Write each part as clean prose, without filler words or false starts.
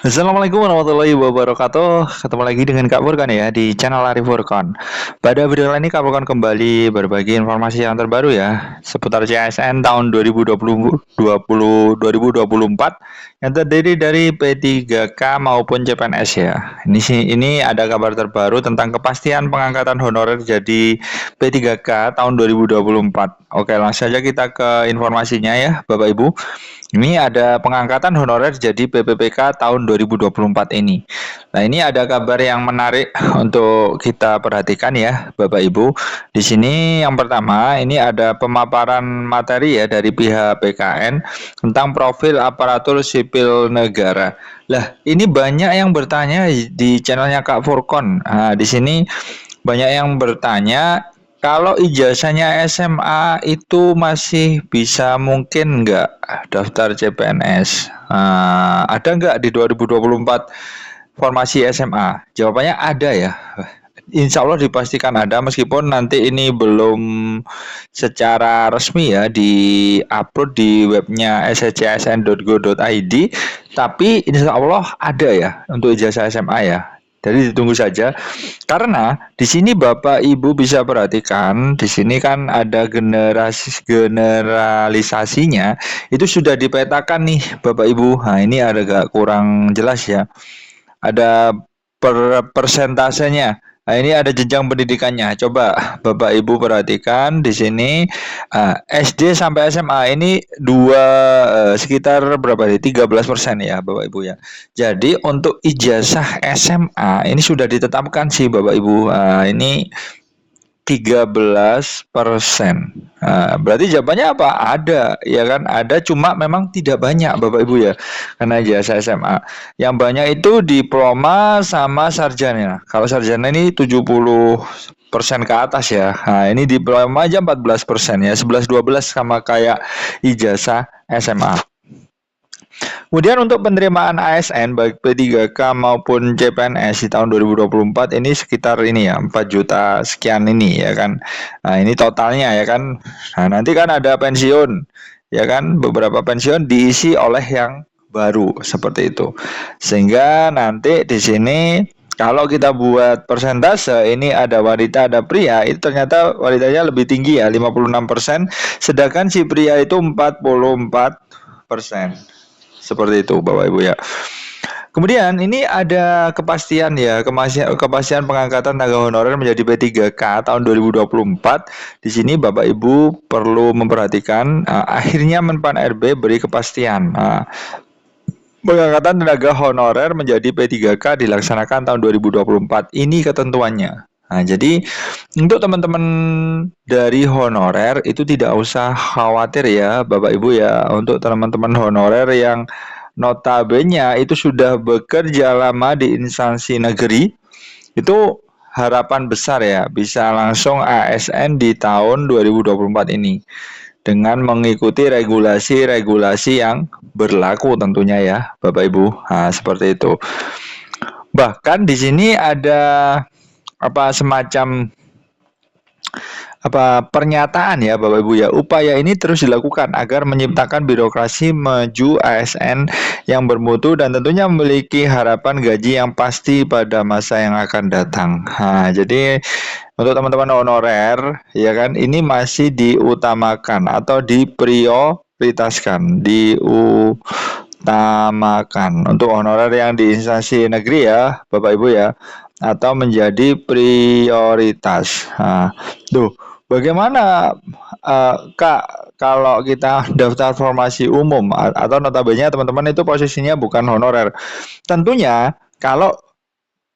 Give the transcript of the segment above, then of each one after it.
Assalamualaikum warahmatullahi wabarakatuh. Ketemu lagi dengan Kak Furkan ya di channel Arif Furkan. Pada video kali ini Kak Furkan kembali berbagi informasi yang terbaru ya seputar CSN tahun 2024 yang terdiri dari P3K maupun CPNS ya. Ini ada kabar terbaru tentang kepastian pengangkatan honorer jadi P3K tahun 2024. Oke, langsung saja kita ke informasinya ya, Bapak Ibu. Ini ada pengangkatan honorer jadi PPPK tahun 2024 ini. Nah, ini ada kabar yang menarik untuk kita perhatikan ya, Bapak Ibu. Di sini yang pertama, ini ada pemaparan materi ya dari pihak PKN tentang profil aparatur sipil negara. Lah, ini banyak yang bertanya di channelnya Kak Furkon. Nah, di sini banyak yang bertanya kalau ijazahnya SMA itu masih bisa mungkin nggak daftar CPNS? Ada nggak di 2024 formasi SMA? Jawabannya ada ya. Insya Allah dipastikan ada meskipun nanti ini belum secara resmi ya di-upload di webnya scsn.go.id, tapi insya Allah ada ya untuk ijazah SMA ya. Jadi ditunggu saja. Karena di sini Bapak Ibu bisa perhatikan, di sini kan ada generalisasinya itu sudah dipetakan nih Bapak Ibu. Nah, ini agak kurang jelas ya. Ada persentasenya. Nah, ini ada jenjang pendidikannya. Coba Bapak Ibu perhatikan di sini SD sampai SMA ini sekitar berapa nih? 13% ya Bapak Ibu ya. Jadi untuk ijazah SMA ini sudah ditetapkan sih Bapak Ibu. Ini 13%. Berarti jawabannya apa? Ada, ya kan? Ada, cuma memang tidak banyak, Bapak Ibu ya. Karena ijazah SMA. Yang banyak itu diploma sama sarjana. Kalau sarjana ini 70% ke atas ya. Nah, ini diploma aja 14% ya. 11-12 sama kayak ijazah SMA. Kemudian untuk penerimaan ASN baik P3K maupun CPNS di tahun 2024 ini sekitar ini ya 4 juta sekian ini ya kan. Nah, ini totalnya ya kan. Nah, nanti kan ada pensiun ya kan, beberapa pensiun diisi oleh yang baru seperti itu. Sehingga nanti di sini kalau kita buat persentase ini ada wanita ada pria, itu ternyata wanitanya lebih tinggi ya 56%, sedangkan si pria itu 44%. Seperti itu Bapak Ibu ya. Kemudian ini ada kepastian ya, kepastian pengangkatan tenaga honorer menjadi P3K tahun 2024. Di sini Bapak Ibu perlu memperhatikan akhirnya Menpan RB beri kepastian. Pengangkatan tenaga honorer menjadi P3K dilaksanakan tahun 2024. Ini ketentuannya. Nah, jadi untuk teman-teman dari honorer itu tidak usah khawatir ya Bapak Ibu ya. Untuk teman-teman honorer yang notabene itu sudah bekerja lama di instansi negeri, itu harapan besar ya bisa langsung ASN di tahun 2024 ini dengan mengikuti regulasi-regulasi yang berlaku tentunya ya Bapak Ibu. Nah, seperti itu. Bahkan di sini ada semacam pernyataan ya Bapak Ibu ya. Upaya ini terus dilakukan agar menciptakan birokrasi maju ASN yang bermutu dan tentunya memiliki harapan gaji yang pasti pada masa yang akan datang. Nah, jadi untuk teman-teman honorer ya kan ini masih diutamakan atau diprioritaskan, diutamakan untuk honorer yang di instansi negeri ya Bapak Ibu ya, atau menjadi prioritas. Nah, bagaimana Kak kalau kita daftar formasi umum atau notabene teman-teman itu posisinya bukan honorer? Tentunya kalau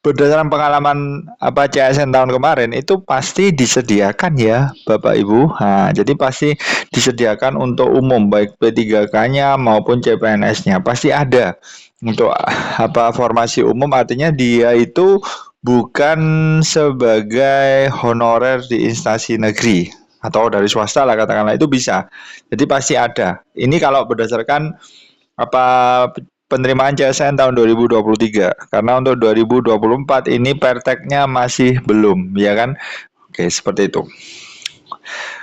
berdasarkan pengalaman CSN tahun kemarin itu pasti disediakan ya Bapak Ibu. Nah, jadi pasti disediakan untuk umum baik P3K-nya maupun CPNS-nya pasti ada. Untuk formasi umum artinya dia itu bukan sebagai honorer di instansi negeri atau dari swasta lah katakanlah, itu bisa. Jadi pasti ada. Ini kalau berdasarkan apa penerimaan CSN tahun 2023. Karena untuk 2024 ini perteknya masih belum, ya kan? Oke, seperti itu.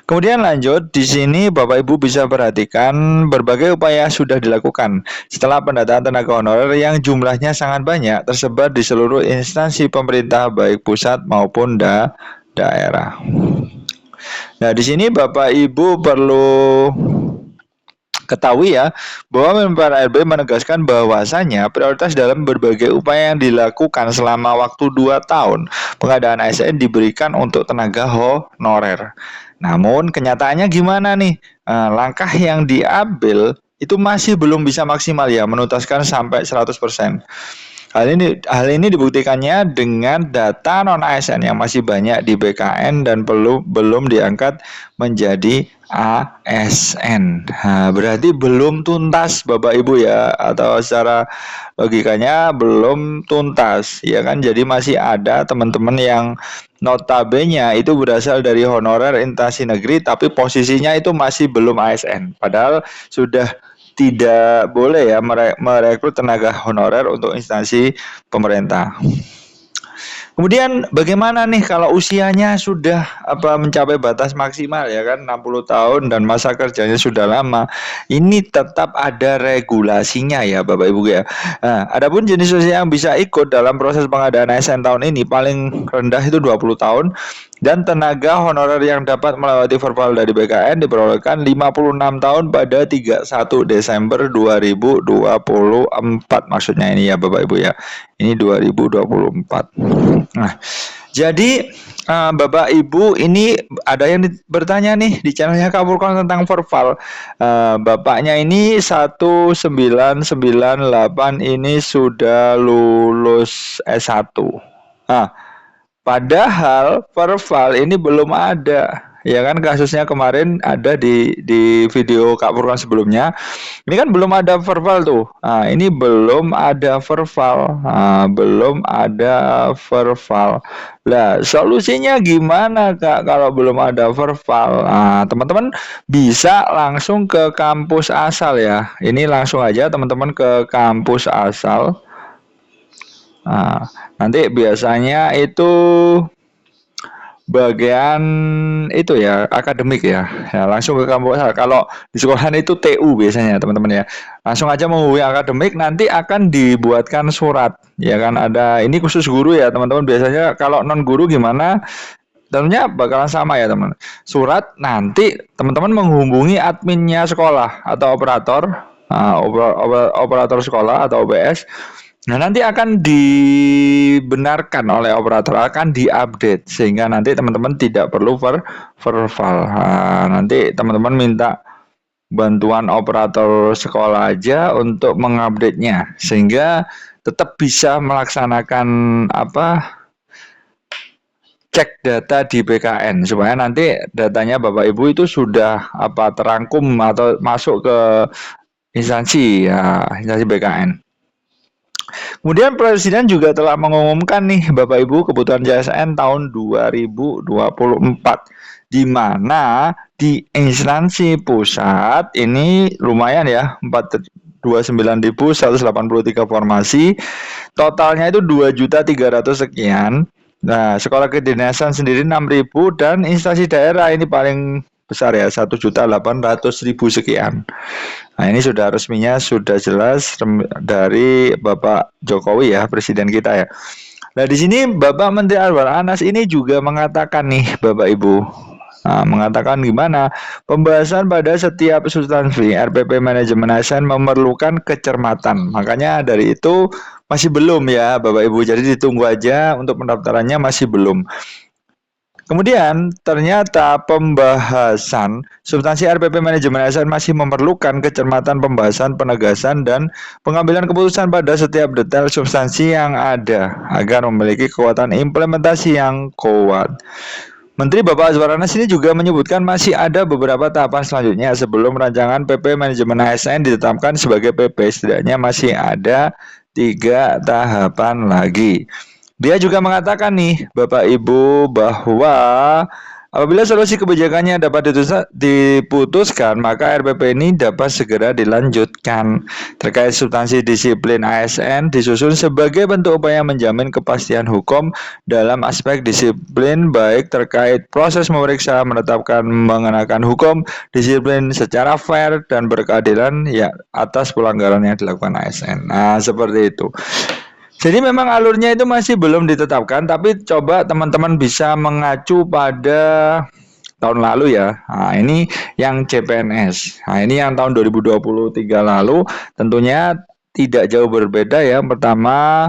Kemudian lanjut, di sini Bapak Ibu bisa perhatikan berbagai upaya sudah dilakukan setelah pendataan tenaga honorer yang jumlahnya sangat banyak tersebar di seluruh instansi pemerintah baik pusat maupun daerah. Nah, di sini Bapak Ibu perlu ketahui ya bahwa Menpan RB menegaskan bahwasanya prioritas dalam berbagai upaya yang dilakukan selama waktu 2 tahun pengadaan ASN diberikan untuk tenaga honorer. Namun kenyataannya gimana nih? Langkah yang diambil itu masih belum bisa maksimal ya menuntaskan sampai 100%. Hal ini dibuktikannya dengan data non ASN yang masih banyak di BKN dan belum diangkat menjadi ASN. Nah, berarti belum tuntas Bapak Ibu ya, atau secara logikanya belum tuntas ya kan. Jadi masih ada teman-teman yang notabene itu berasal dari honorer instansi negeri tapi posisinya itu masih belum ASN. Padahal sudah tidak boleh ya merekrut tenaga honorer untuk instansi pemerintah. Kemudian bagaimana nih kalau usianya sudah mencapai batas maksimal ya kan 60 tahun dan masa kerjanya sudah lama. Ini tetap ada regulasinya ya Bapak Ibu ya. Nah, adapun jenis usia yang bisa ikut dalam proses pengadaan ASN tahun ini paling rendah itu 20 tahun dan tenaga honorer yang dapat melewati verbal dari BKN diperolehkan 56 tahun pada 31 Desember 2024 maksudnya ini ya Bapak Ibu ya. Ini 2024. Nah, jadi Bapak Ibu ini ada yang bertanya nih di channelnya Kak Furqan tentang verbal. Bapaknya ini 1998 ini sudah lulus S1. Nah, padahal verbal ini belum ada. Ya kan kasusnya kemarin ada di video Kak Purwan sebelumnya. Ini kan belum ada verbal tuh. Nah, ini belum ada verbal. Nah, belum ada verbal. Lah, solusinya gimana Kak kalau belum ada verbal? Nah, teman-teman bisa langsung ke kampus asal ya. Ini langsung aja teman-teman ke kampus asal. Nah, nanti biasanya itu bagian itu ya akademik ya. Ya langsung ke kampus. Kalau di sekolahan itu TU biasanya teman-teman ya. Langsung aja menghubungi akademik, nanti akan dibuatkan surat ya kan. Ada ini khusus guru ya teman-teman. Biasanya kalau non guru gimana? Tentunya bakalan sama ya teman. Surat nanti teman-teman menghubungi adminnya sekolah atau operator, operator sekolah atau OBS. Nah, nanti akan dibenarkan oleh operator, akan diupdate sehingga nanti teman-teman tidak perlu verbal. Nah, nanti teman-teman minta bantuan operator sekolah aja untuk mengupdate-nya sehingga tetap bisa melaksanakan cek data di BKN supaya nanti datanya Bapak Ibu itu sudah terangkum atau masuk ke instansi BKN. Kemudian Presiden juga telah mengumumkan nih Bapak Ibu kebutuhan JSN tahun 2024 di mana di instansi pusat ini lumayan ya 29.183 formasi, totalnya itu 2.300.000 sekian. Nah, sekolah kedinasan sendiri 6.000 dan instansi daerah ini paling besar ya 1.800.000 sekian. Nah, ini sudah resminya sudah jelas dari Bapak Jokowi ya, presiden kita ya. Nah, di sini Bapak Menteri Anwar Anas ini juga mengatakan nih Bapak Ibu. Nah, mengatakan gimana? Pembahasan pada setiap substansi RPP manajemen ASN memerlukan kecermatan. Makanya dari itu masih belum ya Bapak Ibu. Jadi ditunggu aja untuk pendaftarannya masih belum. Kemudian ternyata pembahasan substansi RPP manajemen ASN masih memerlukan kecermatan pembahasan, penegasan, dan pengambilan keputusan pada setiap detail substansi yang ada agar memiliki kekuatan implementasi yang kuat. Menteri Bapak Azwar Anas ini juga menyebutkan masih ada beberapa tahapan selanjutnya sebelum rancangan PP manajemen ASN ditetapkan sebagai PP. Setidaknya masih ada 3 tahapan lagi. Dia juga mengatakan nih Bapak Ibu bahwa Apabila solusi kebijakannya dapat diputuskan, maka RPP ini dapat segera dilanjutkan. Terkait substansi disiplin ASN disusun sebagai bentuk upaya menjamin kepastian hukum dalam aspek disiplin baik terkait proses memeriksa, menetapkan, mengenakan hukum disiplin secara fair dan berkeadilan ya atas pelanggaran yang dilakukan ASN. Nah, seperti itu. Jadi memang alurnya itu masih belum ditetapkan, tapi coba teman-teman bisa mengacu pada tahun lalu ya. Nah, ini yang CPNS. Nah, ini yang tahun 2023 lalu tentunya tidak jauh berbeda ya. Pertama,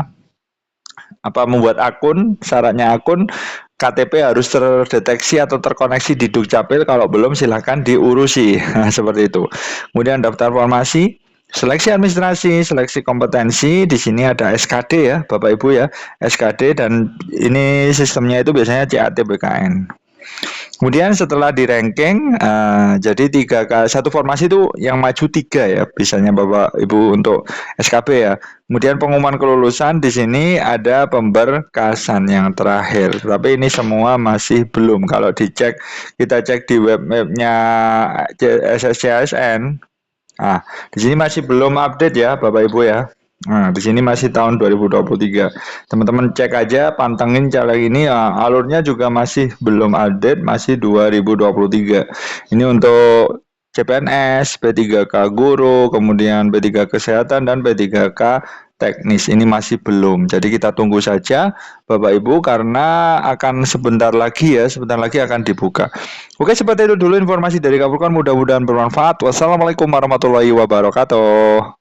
membuat akun, syaratnya akun KTP harus terdeteksi atau terkoneksi di Dukcapil, kalau belum silakan diurusi. Nah, seperti itu. Kemudian daftar formasi, seleksi administrasi, seleksi kompetensi, di sini ada SKD ya, Bapak Ibu ya, SKD, dan ini sistemnya itu biasanya CAT BKN. Kemudian setelah di ranking, jadi satu formasi itu yang maju 3 ya, biasanya Bapak Ibu untuk SKB ya. Kemudian pengumuman kelulusan, di sini ada pemberkasan yang terakhir. Tapi ini semua masih belum. Kalau kita cek di webnya SSCASN. Nah, di sini masih belum update ya Bapak Ibu ya. Nah, di sini masih tahun 2023. Teman-teman cek aja, pantengin cara ini. Alurnya juga masih belum update, masih 2023. Ini untuk CPNS, P3K Guru, kemudian P3K Kesehatan, dan P3K Teknis. Ini masih belum. Jadi kita tunggu saja Bapak Ibu, karena akan sebentar lagi akan dibuka. Oke, seperti itu dulu informasi dari Kapurkon, mudah-mudahan bermanfaat. Wassalamualaikum warahmatullahi wabarakatuh.